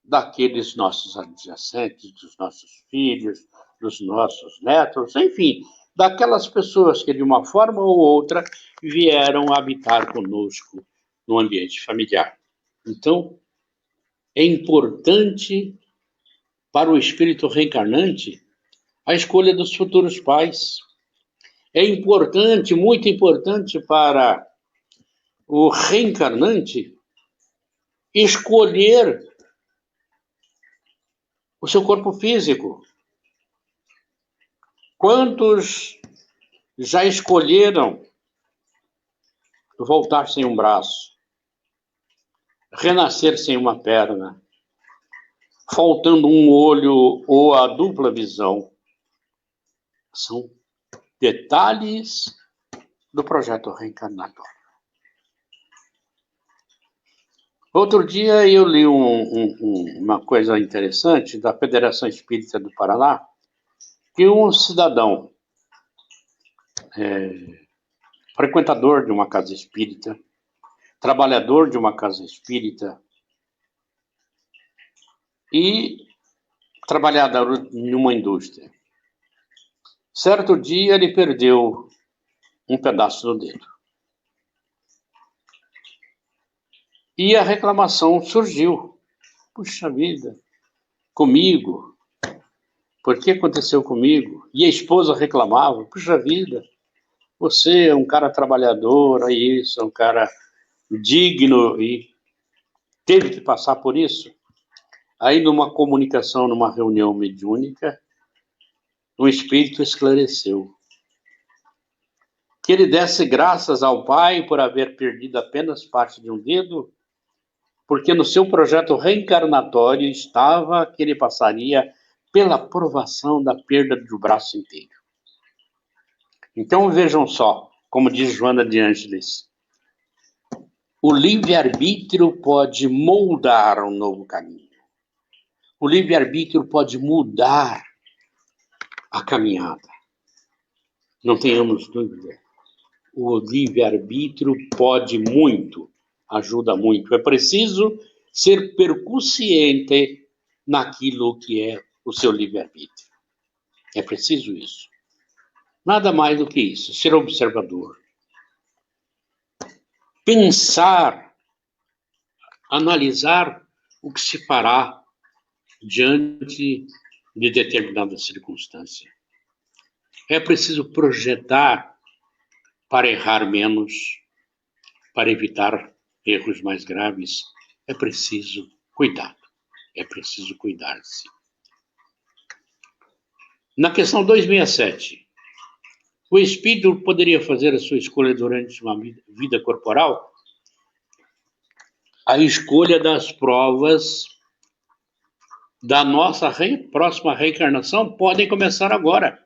daqueles nossos adjacentes, dos nossos filhos, dos nossos netos, enfim, daquelas pessoas que de uma forma ou outra vieram habitar conosco no ambiente familiar. Então, é importante para o espírito reencarnante a escolha dos futuros pais. É importante, muito importante para o reencarnante escolher o seu corpo físico. Quantos já escolheram voltar sem um braço, renascer sem uma perna, faltando um olho ou a dupla visão? São detalhes do projeto reencarnatório. Outro dia eu li uma coisa interessante da Federação Espírita do Paraná, que um cidadão, frequentador de uma casa espírita, trabalhador de uma casa espírita e trabalhador em uma indústria, certo dia ele perdeu um pedaço do dedo. E a reclamação surgiu. Puxa vida, comigo? Por que aconteceu comigo? E a esposa reclamava, puxa vida, você é um cara trabalhador, é isso, é um cara digno e teve que passar por isso. Aí numa comunicação, numa reunião mediúnica, um espírito esclareceu que ele desse graças ao Pai por haver perdido apenas parte de um dedo, porque no seu projeto reencarnatório estava que ele passaria pela provação da perda do braço inteiro. Então vejam só, como diz Joana de Ângeles, o livre-arbítrio pode moldar um novo caminho. O livre-arbítrio pode mudar a caminhada. Não tenhamos dúvida. O livre-arbítrio pode muito, ajuda muito. É preciso ser percussiente naquilo que é o seu livre-arbítrio. É preciso isso. Nada mais do que isso, ser observador. Pensar, analisar o que se fará diante de determinada circunstância. É preciso projetar para errar menos, para evitar erros mais graves. É preciso cuidado, é preciso cuidar-se. Na questão 267, o espírito poderia fazer a sua escolha durante uma vida corporal? A escolha das provas da nossa próxima reencarnação podem começar agora.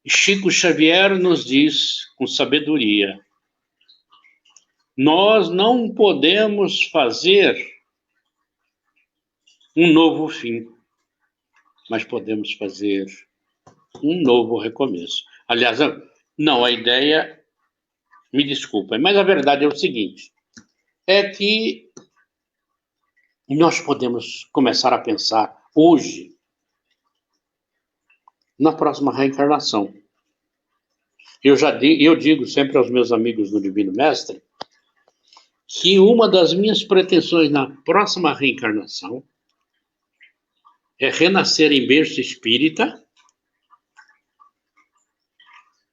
Chico Xavier nos diz, com sabedoria, Nós não podemos fazer um novo fim, mas podemos fazer um novo recomeço. Aliás, não, a ideia, me desculpem, mas a verdade é o seguinte, é que nós podemos começar a pensar hoje na próxima reencarnação. Eu digo sempre aos meus amigos do Divino Mestre que uma das minhas pretensões na próxima reencarnação é renascer em berço espírita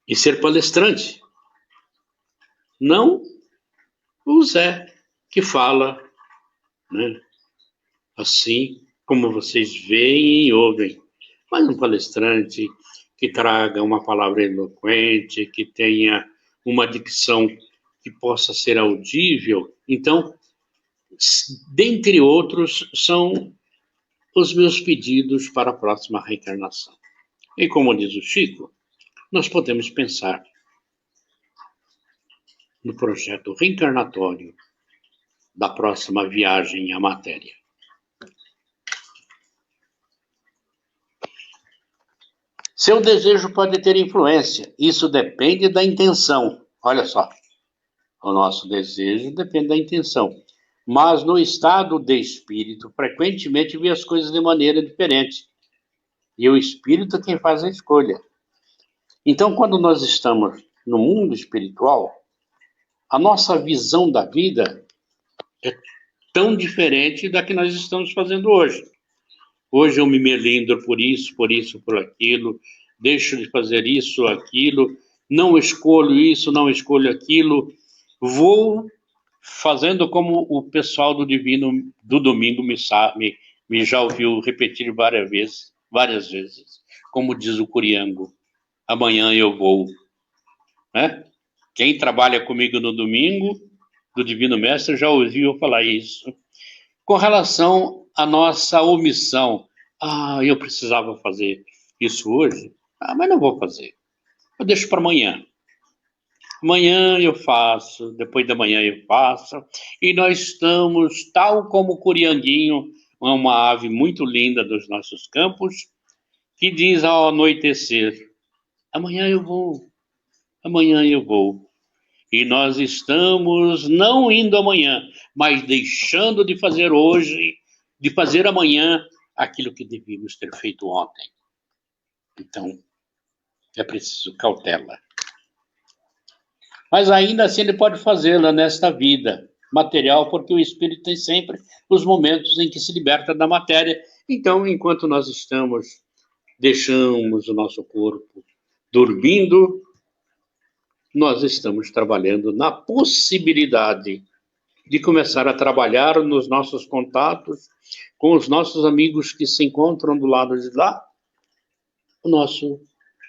e ser palestrante. Não o Zé que fala, né, assim como vocês veem e ouvem, mas um palestrante que traga uma palavra eloquente, que tenha uma dicção que possa ser audível. Então, dentre outros, são os meus pedidos para a próxima reencarnação. E como diz o Chico, nós podemos pensar no projeto reencarnatório da próxima viagem à matéria. Seu desejo pode ter influência, isso depende da intenção. Olha só, o nosso desejo depende da intenção. Mas no estado de espírito, frequentemente vê as coisas de maneira diferente. E o espírito é quem faz a escolha. Então, quando nós estamos no mundo espiritual, a nossa visão da vida é tão diferente da que nós estamos fazendo hoje. Hoje eu me melindro por isso, por aquilo, deixo de fazer isso, aquilo, não escolho isso, não escolho aquilo, vou fazendo como o pessoal do Divino do domingo me já ouviu repetir várias vezes, como diz o Curiango, amanhã eu vou, né? Quem trabalha comigo no domingo do Divino Mestre já ouviu eu falar isso. Com relação à nossa omissão, eu precisava fazer isso hoje, mas não vou fazer, eu deixo para amanhã. Amanhã eu faço, depois da manhã eu faço, e nós estamos, tal como o Curianguinho, uma ave muito linda dos nossos campos, que diz ao anoitecer, amanhã eu vou, amanhã eu vou. E nós estamos não indo amanhã, mas deixando de fazer hoje, de fazer amanhã, aquilo que devíamos ter feito ontem. Então, é preciso cautela. Mas ainda assim ele pode fazê-la nesta vida material, porque o espírito tem sempre os momentos em que se liberta da matéria. Então, enquanto nós deixamos o nosso corpo dormindo, nós estamos trabalhando na possibilidade de começar a trabalhar nos nossos contatos com os nossos amigos que se encontram do lado de lá, o nosso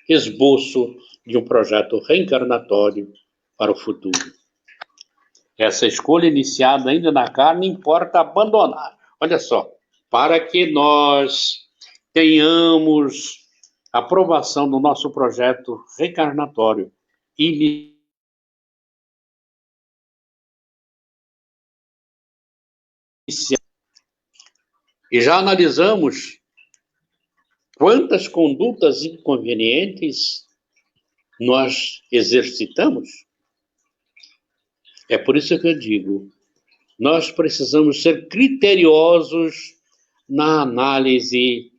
esboço de um projeto reencarnatório para o futuro. Essa escolha iniciada ainda na carne importa abandonar. Olha só, para que nós tenhamos aprovação do nosso projeto reencarnatório iniciado, e já analisamos quantas condutas inconvenientes nós exercitamos. É por isso que eu digo, nós precisamos ser criteriosos na análise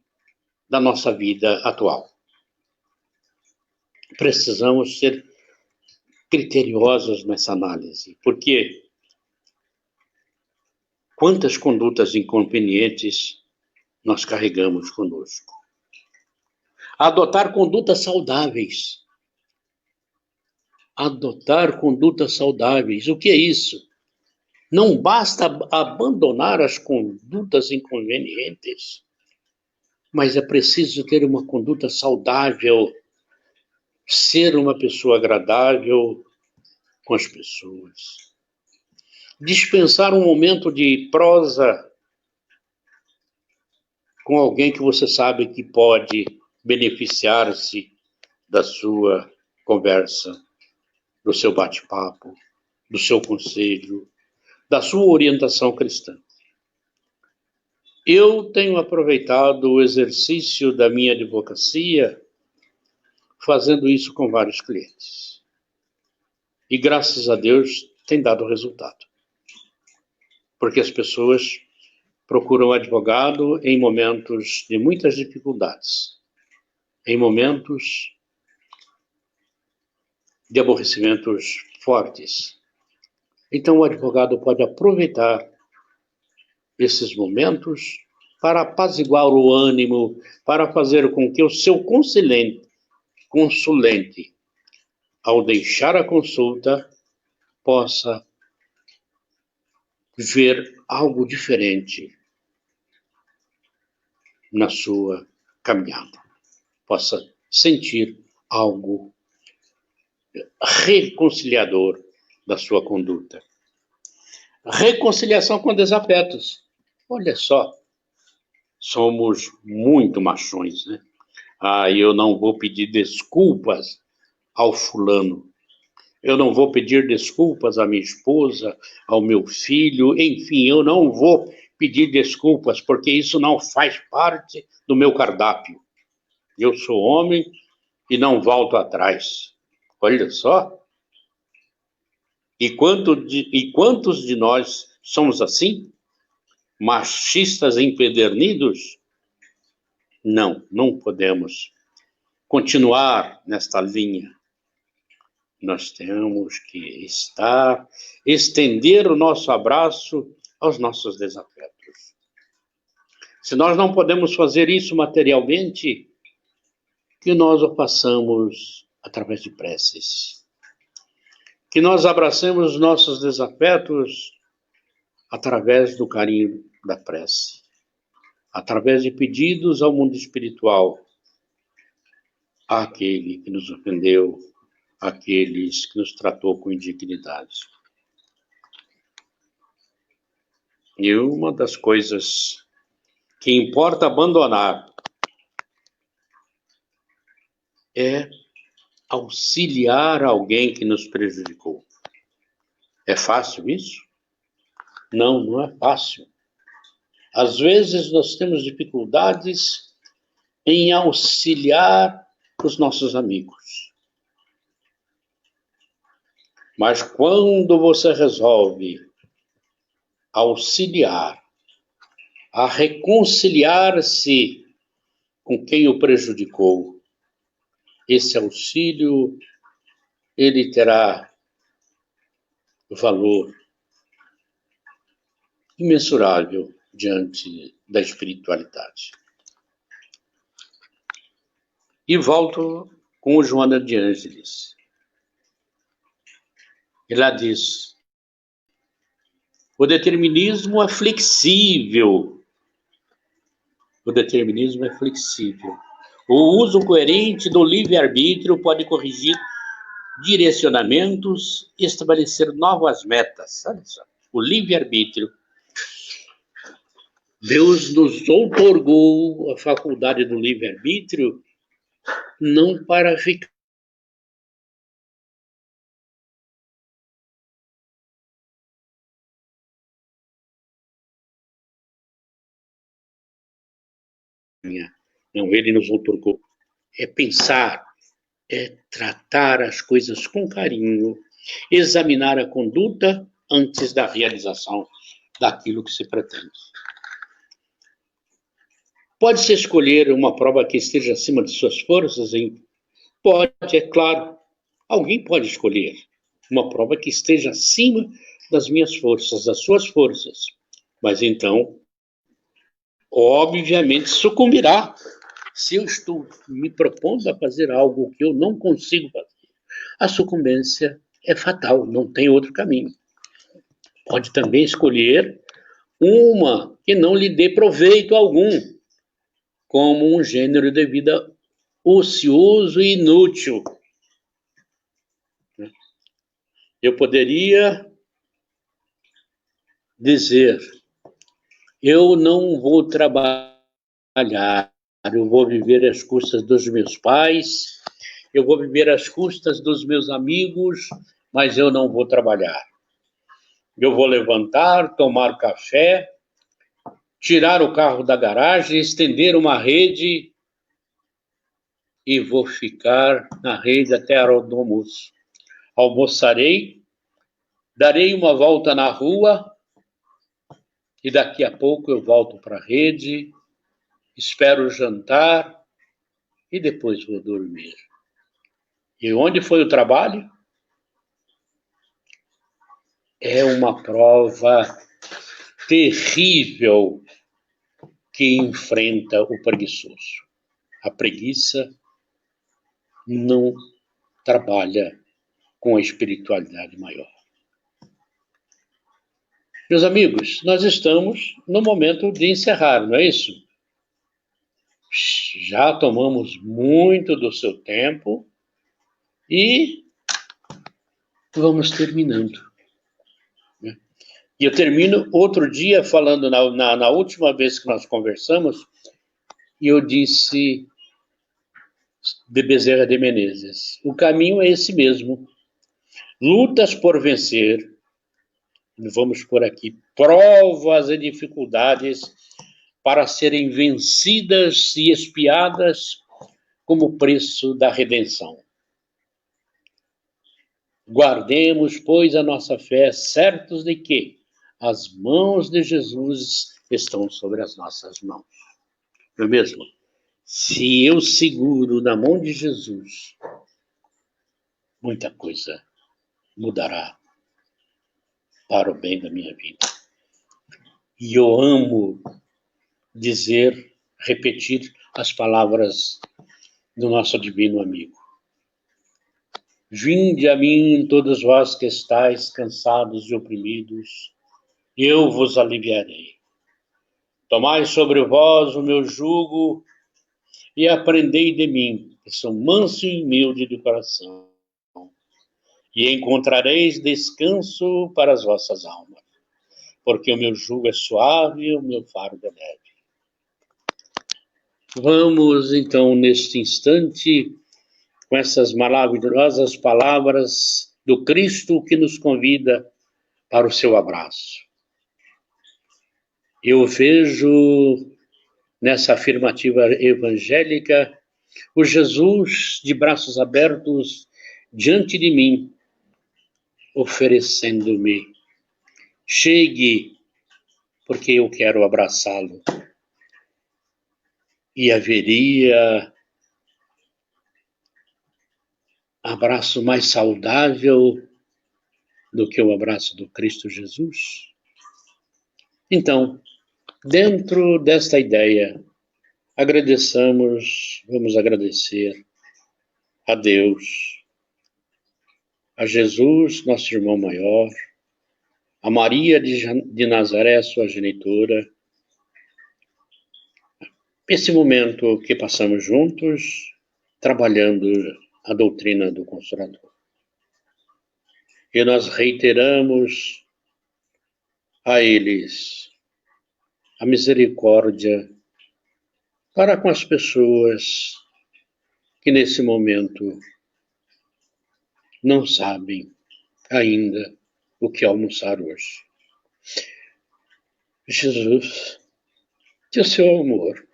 da nossa vida atual. Precisamos ser criteriosos nessa análise, porque quantas condutas inconvenientes nós carregamos conosco. Adotar condutas saudáveis. Adotar condutas saudáveis. O que é isso? Não basta abandonar as condutas inconvenientes, mas é preciso ter uma conduta saudável, ser uma pessoa agradável com as pessoas. Dispensar um momento de prosa com alguém que você sabe que pode beneficiar-se da sua conversa, do seu bate-papo. do seu conselho, da sua orientação cristã. Eu tenho aproveitado o exercício da minha advocacia fazendo isso com vários clientes. E graças a Deus tem dado resultado. Porque as pessoas procuram advogado em momentos de muitas dificuldades, em momentos de aborrecimentos fortes. Então o advogado pode aproveitar esses momentos para apaziguar o ânimo, para fazer com que o seu consulente, ao deixar a consulta, possa ver algo diferente na sua caminhada, possa sentir algo reconciliador da sua conduta. Reconciliação com desafetos. Olha só, somos muito machões, né? Eu não vou pedir desculpas ao fulano. Eu não vou pedir desculpas à minha esposa, ao meu filho, enfim, eu não vou pedir desculpas, porque isso não faz parte do meu cardápio. Eu sou homem e não volto atrás. Olha só. E quantos de nós somos assim? Machistas empedernidos? Não podemos continuar nesta linha. Nós temos que estender o nosso abraço aos nossos desafetos. Se nós não podemos fazer isso materialmente, que nós o façamos através de preces. Que nós abracemos os nossos desafetos através do carinho da prece. Através de pedidos ao mundo espiritual, àquele que nos ofendeu, àqueles que nos tratou com indignidade. E uma das coisas que importa abandonar é auxiliar alguém que nos prejudicou. É fácil isso? Não é fácil. Às vezes nós temos dificuldades em auxiliar os nossos amigos. Mas quando você resolve auxiliar, a reconciliar-se com quem o prejudicou, esse auxílio, ele terá valor imensurável diante da espiritualidade. E volto com o Joana de Ângeles. Ela diz: o determinismo é flexível. O determinismo é flexível. O uso coerente do livre-arbítrio pode corrigir direcionamentos e estabelecer novas metas. Olha só, o livre-arbítrio. Deus nos outorgou a faculdade do livre-arbítrio não para ficar não, ele nos outorgou. É pensar, é tratar as coisas com carinho, examinar a conduta antes da realização daquilo que se pretende. Pode-se escolher uma prova que esteja acima de suas forças? Pode, é claro. Alguém pode escolher uma prova que esteja acima das minhas forças, das suas forças. Mas então, obviamente, sucumbirá. Se eu estou me propondo a fazer algo que eu não consigo fazer, a sucumbência é fatal, não tem outro caminho. Pode também escolher uma que não lhe dê proveito algum, como um gênero de vida ocioso e inútil. Eu poderia dizer: eu não vou trabalhar, eu vou viver às custas dos meus pais, eu vou viver às custas dos meus amigos, mas eu não vou trabalhar. Eu vou levantar, tomar café, tirar o carro da garagem, estender uma rede e vou ficar na rede até a hora do almoço. Almoçarei, darei uma volta na rua e daqui a pouco eu volto para a rede, espero jantar e depois vou dormir. E onde foi o trabalho? É uma prova terrível que enfrenta o preguiçoso. A preguiça não trabalha com a espiritualidade maior. Meus amigos, nós estamos no momento de encerrar, não é isso? Já tomamos muito do seu tempo e vamos terminando. E eu termino outro dia falando, na última vez que nós conversamos, e eu disse de Bezerra de Menezes, o caminho é esse mesmo. Lutas por vencer, vamos por aqui, provas e dificuldades para serem vencidas e expiadas como preço da redenção. Guardemos, pois, a nossa fé, certos de que as mãos de Jesus estão sobre as nossas mãos. Não é mesmo? Se eu seguro na mão de Jesus, muita coisa mudará para o bem da minha vida. E eu amo dizer, repetir as palavras do nosso divino amigo. Vinde a mim, todos vós que estáis cansados e oprimidos, eu vos aliviarei. Tomai sobre vós o meu jugo e aprendei de mim, que sou manso e humilde de coração, e encontrareis descanso para as vossas almas, porque o meu jugo é suave e o meu fardo é leve. Vamos, então, neste instante, com essas maravilhosas palavras do Cristo que nos convida para o seu abraço. Eu vejo nessa afirmativa evangélica o Jesus de braços abertos diante de mim, oferecendo-me: chegue, porque eu quero abraçá-lo. E haveria abraço mais saudável do que o abraço do Cristo Jesus? Então, dentro desta ideia, vamos agradecer a Deus, a Jesus, nosso irmão maior, a Maria de Nazaré, sua genitora, esse momento que passamos juntos, trabalhando a doutrina do Consolador. E nós reiteramos a eles a misericórdia para com as pessoas que nesse momento não sabem ainda o que almoçar hoje. Jesus, que o seu amor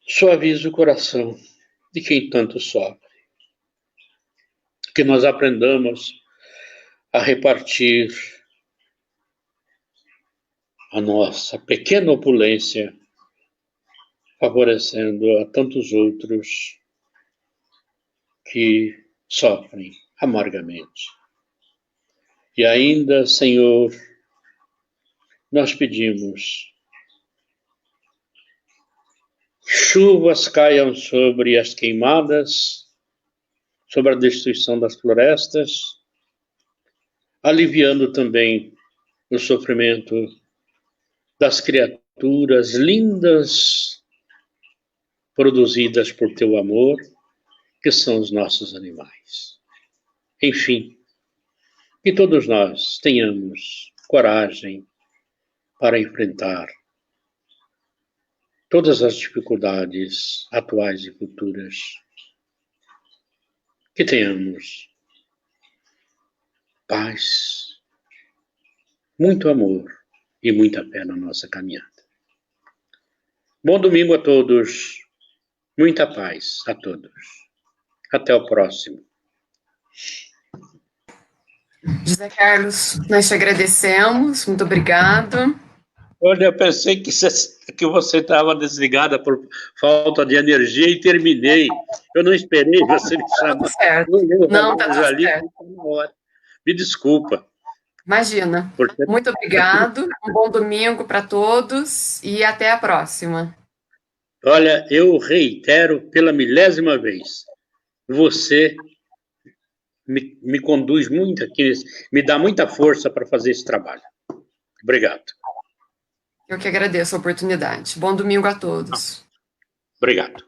suavize o coração de quem tanto sofre. Que nós aprendamos a repartir a nossa pequena opulência, favorecendo a tantos outros que sofrem amargamente. E ainda, Senhor, nós pedimos: chuvas caiam sobre as queimadas, sobre a destruição das florestas, aliviando também o sofrimento das criaturas lindas produzidas por teu amor, que são os nossos animais. Enfim, que todos nós tenhamos coragem para enfrentar todas as dificuldades atuais e futuras. Que tenhamos paz, muito amor e muita fé na nossa caminhada. Bom domingo a todos, muita paz a todos. Até o próximo. José Carlos, nós te agradecemos, muito obrigado. Olha, eu pensei que você estava desligada por falta de energia e terminei. Eu não esperei você me Tá tudo chamar. certo. Eu Não, tá tudo ali certo. na hora. Me desculpa. Imagina. Muito obrigado, um bom domingo para todos e até a próxima. Olha, eu reitero pela milésima vez, você me conduz muito aqui, me dá muita força para fazer esse trabalho. Obrigado. Eu que agradeço a oportunidade. Bom domingo a todos. Obrigado.